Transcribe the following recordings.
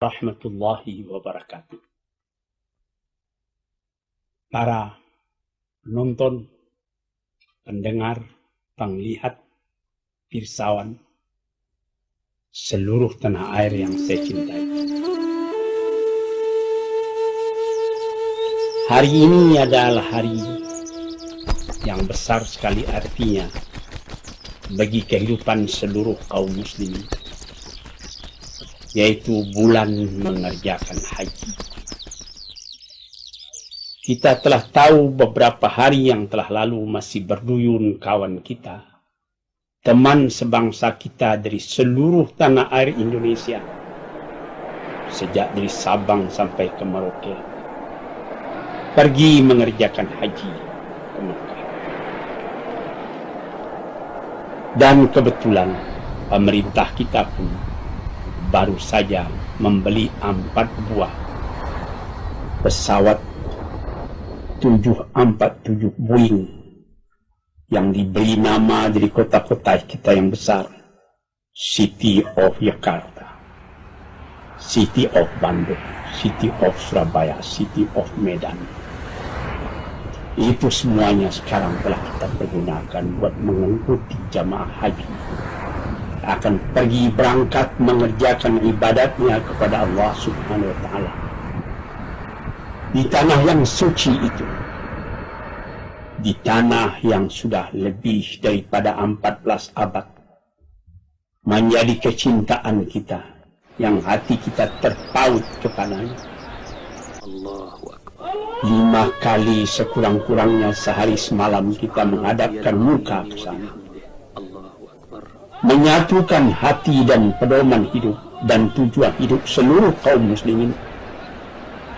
Rahmatullahi wabarakatuh. Para penonton, pendengar, penglihat, pirsawan, seluruh tanah air yang saya cintai. Hari ini adalah hari yang besar sekali artinya bagi kehidupan seluruh kaum muslimin, yaitu bulan mengerjakan haji. Kita telah tahu beberapa hari yang telah lalu masih berduyun kawan kita, teman sebangsa kita dari seluruh tanah air Indonesia, sejak dari Sabang sampai ke Merauke, pergi mengerjakan haji ke Mekah. Dan kebetulan pemerintah kita pun baru saja membeli 4 buah pesawat 747 Boeing yang diberi nama dari kota-kota kita yang besar, City of Jakarta, City of Bandung, City of Surabaya, City of Medan. Itu semuanya sekarang telah kita pergunakan buat mengikuti jamaah haji, akan pergi berangkat mengerjakan ibadatnya kepada Allah Subhanahu wa Ta'ala di tanah yang suci itu, di tanah yang sudah lebih daripada 14 abad menjadi kecintaan kita, yang hati kita terpaut kepadanya. 5 kali sekurang-kurangnya sehari semalam kita menghadapkan muka ke sana, menyatukan hati dan pedoman hidup dan tujuan hidup seluruh kaum muslimin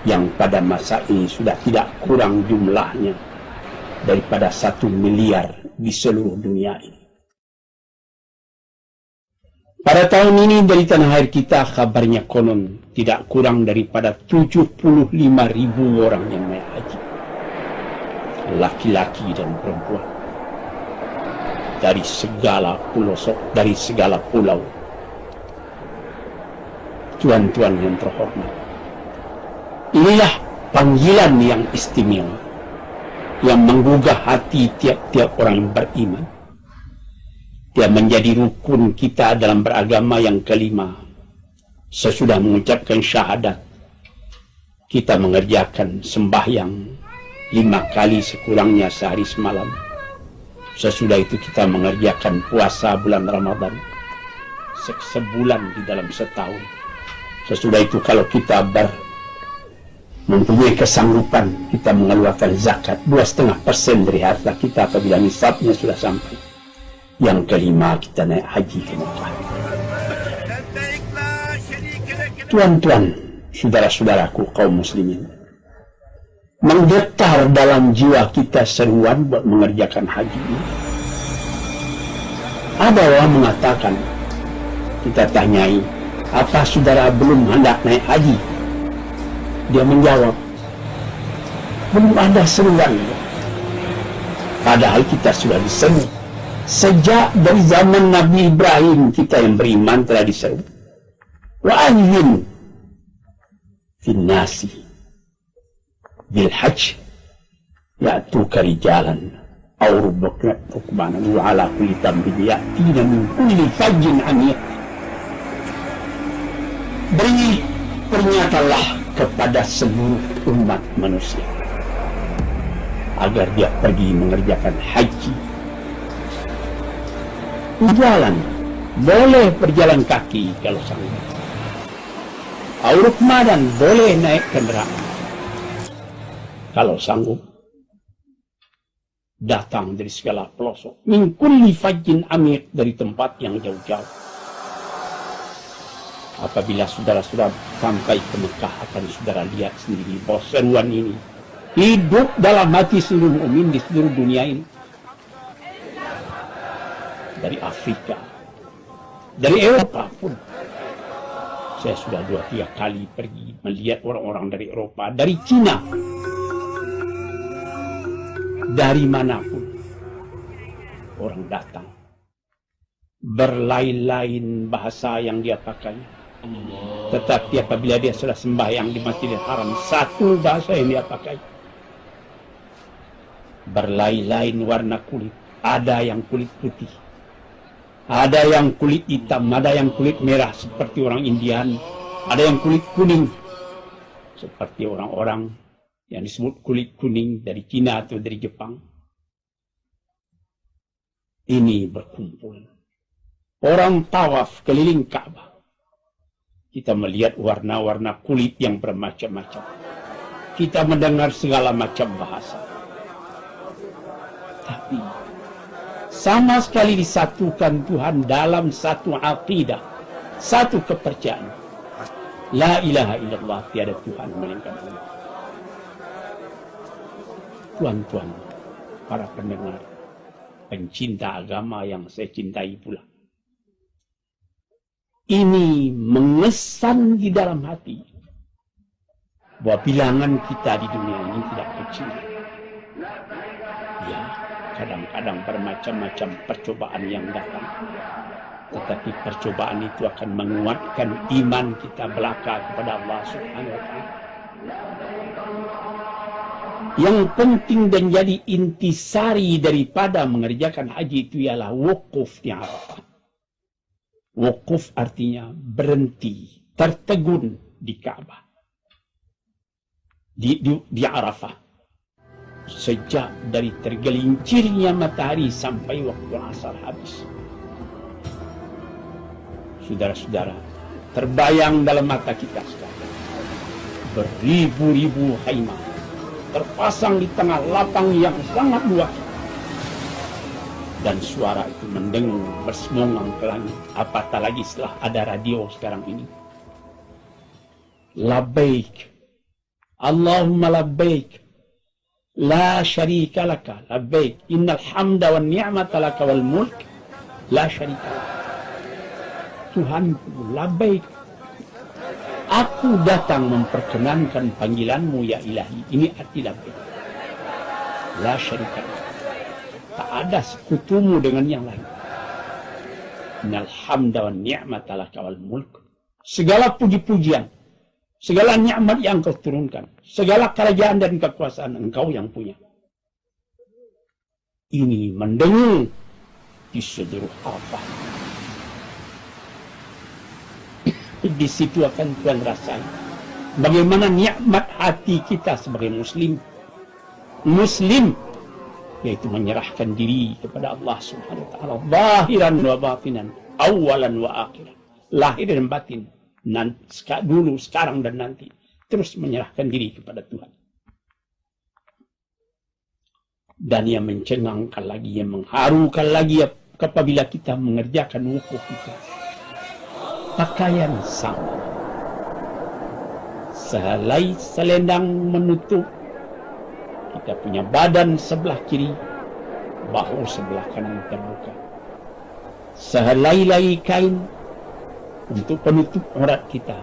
yang pada masa ini sudah tidak kurang jumlahnya daripada 1 miliar di seluruh dunia ini. Pada tahun ini dari tanah air kita kabarnya konon tidak kurang daripada 75.000 orang yang naik haji, laki-laki dan perempuan, dari segala pelosok, dari segala pulau. Tuan-tuan yang terhormat, inilah panggilan yang istimewa yang menggugah hati tiap-tiap orang yang beriman. Dia menjadi rukun kita dalam beragama yang kelima. Sesudah mengucapkan syahadat, kita mengerjakan sembahyang 5 kali sekurangnya sehari semalam. Sesudah itu kita mengerjakan puasa bulan Ramadan sebulan di dalam setahun. Sesudah itu kalau kita mempunyai kesanggupan, kita mengeluarkan zakat 2,5% dari harta kita apabila nisabnya sudah sampai. Yang kelima, kita naik haji ke Mekah. Tuan-tuan, saudara-saudaraku kaum muslimin, menggetar dalam jiwa kita seruan buat mengerjakan haji ini. Ada orang mengatakan, kita tanyai, apa saudara belum hendak naik haji? Dia menjawab, belum ada seruan. Padahal kita sudah diseru. Sejak dari zaman Nabi Ibrahim kita yang beriman telah diseru. Wa anzim fin nasi bil hajj ya'tuka rijalan aw rukbanan wa ala kulli dhanbin ya'tina min kulli fajjin amiq. Beri pernyatalah kepada seluruh umat manusia agar dia pergi mengerjakan haji. Jalan, boleh berjalan kaki kalau sanggup. Rukmadan, boleh naik kendaraan kalau sanggup. Datang dari segala pelosok, min kulli fajjin amiq, dari tempat yang jauh-jauh. Apabila saudara-saudara sampai ke Mekah, akan saudara lihat sendiri bahwa seruan ini hidup dalam hati seluruh mukmin di seluruh dunia ini. Dari Afrika, dari Eropa pun. Saya sudah 2-3 kali pergi melihat orang-orang dari Eropa, dari Cina, dari manapun orang datang. Berlain-lain bahasa yang dia pakai, Tetapi apabila dia sudah sembahyang di Masjidil Haram, satu bahasa yang dia pakai. Berlain-lain warna kulit. Ada yang kulit putih, ada yang kulit hitam, ada yang kulit merah seperti orang Indian, ada yang kulit kuning seperti orang-orang yang disebut kulit kuning dari Cina atau dari Jepang. Ini berkumpul. Orang tawaf keliling Ka'bah. Kita melihat warna-warna kulit yang bermacam-macam. Kita mendengar segala macam bahasa. Tapi sama sekali disatukan Tuhan dalam satu aqidah, satu kepercayaan. La ilaha illallah, tiada Tuhan melainkan Allah. Tuan-tuan, para pendengar, pencinta agama yang saya cintai pula. Ini mengesan di dalam hati bahwa bilangan kita di dunia ini tidak kecil. Ya, kadang-kadang bermacam-macam percobaan yang datang. Tetapi percobaan itu akan menguatkan iman kita belaka kepada Allah Subhanahu wa Ta'ala. Yang penting dan jadi intisari daripada mengerjakan haji itu ialah wukuf di Arafah. Wukuf artinya berhenti, tertegun di Ka'bah. Di Arafah. Sejak dari tergelincirnya matahari sampai waktu asar habis. Saudara-saudara, terbayang dalam mata kita sekarang. Beribu-ribu khaimah terpasang di tengah lapang yang sangat luas. Dan suara itu mendengung bersemongang ke langit. Apatah lagi setelah ada radio sekarang ini. Labbaik. Allahumma labbaik. La syarika laka. Labbaik. Innal hamda wan ni'mata laka wal mulk. La syarika laka. Tuhanku, labbaik. Aku datang memperkenankan panggilanmu ya ilahi. Ini arti labbaik. La syarika laka. Tak ada sekutumu dengan yang lain. Innal hamda wan ni'mata laka wal mulk. Segala puji-pujian, segala nikmat yang kau turunkan, segala kerajaan dan kekuasaan engkau yang punya. Ini mendengung di seluruh Arafah. Di situ akan Tuhan rasakan bagaimana nikmat hati kita sebagai Muslim. Muslim yaitu menyerahkan diri kepada Allah Subhanahu wa Ta'ala, zahiran wa batinan, awalan wa akhiran, lahir dan batin, dulu, sekarang dan nanti, terus menyerahkan diri kepada Tuhan. Dan yang mencengangkan lagi, yang mengharukan lagi apabila kita mengerjakan wukuf kita, pakaian sama, sehelai selendang menutup kita punya badan sebelah kiri, bahu sebelah kanan terbuka. Sehelai-helai kain untuk penutup aurat kita.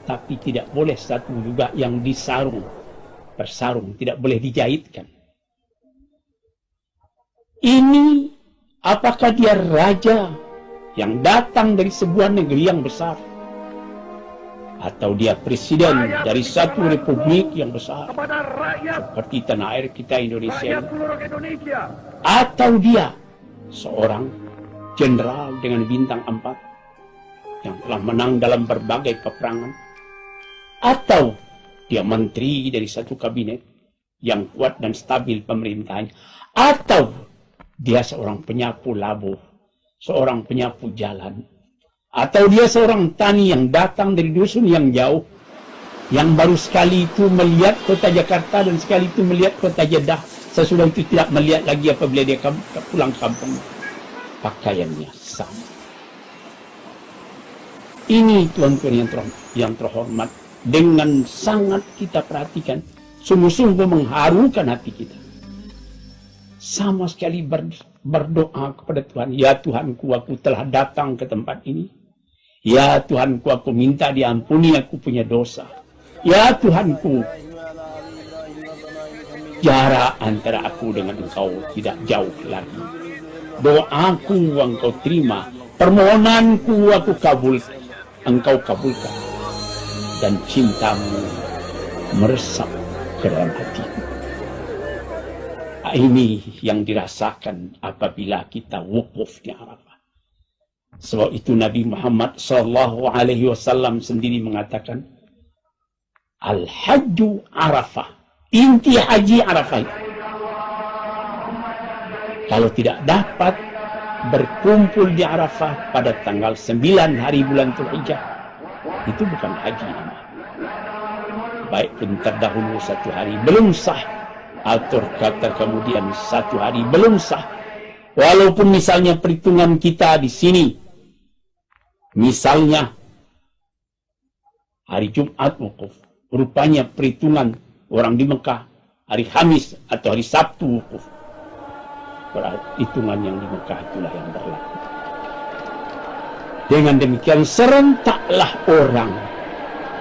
Tapi tidak boleh satu juga yang disarung, bersarung, tidak boleh dijahitkan. Ini apakah dia raja yang datang dari sebuah negeri yang besar? Atau dia presiden dari satu republik yang besar seperti tanah air kita Indonesia ini? Atau dia seorang jenderal dengan bintang 4 yang telah menang dalam berbagai peperangan? Atau dia menteri dari satu kabinet yang kuat dan stabil pemerintahannya? Atau dia seorang penyapu labuh, seorang penyapu jalan? Atau dia seorang tani yang datang dari dusun yang jauh, yang baru sekali itu melihat kota Jakarta dan sekali itu melihat kota Jeddah, sesudah itu tidak melihat lagi apabila dia pulang kampung. Pakaiannya sama. Ini tuan-tuan yang terhormat, dengan sangat kita perhatikan, sungguh-sungguh mengharukan hati kita. Sama sekali berdoa kepada Tuhan, ya Tuhanku, aku telah datang ke tempat ini. Ya Tuhanku, aku minta diampuni, aku punya dosa. Ya Tuhanku, jarak antara aku dengan engkau tidak jauh lagi. Doaku engkau terima, permohonanku aku kabul. engkau kabulkan, dan cintamu meresap ke dalam hatiku. Ini yang dirasakan apabila kita wukuf di Arafah. Sebab itu Nabi Muhammad SAW sendiri mengatakan, Al-Hajju Arafah. Inti haji Arafah itu. Kalau tidak dapat berkumpul di Arafah pada tanggal 9 hari bulan Dzulhijjah, itu bukan haji namanya. Baik pun terdahulu 1 hari belum sah, atau kata kemudian 1 hari belum sah. Walaupun misalnya perhitungan kita di sini, misalnya hari Jumat wukuf, rupanya perhitungan orang di Mekah hari Kamis atau hari Sabtu wukuf. Hitungan yang di Mekah itulah yang berlaku. Dengan demikian serentaklah orang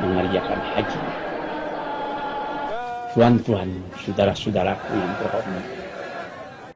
mengerjakan haji. Tuan-tuan, saudara-saudaraku yang terhormat,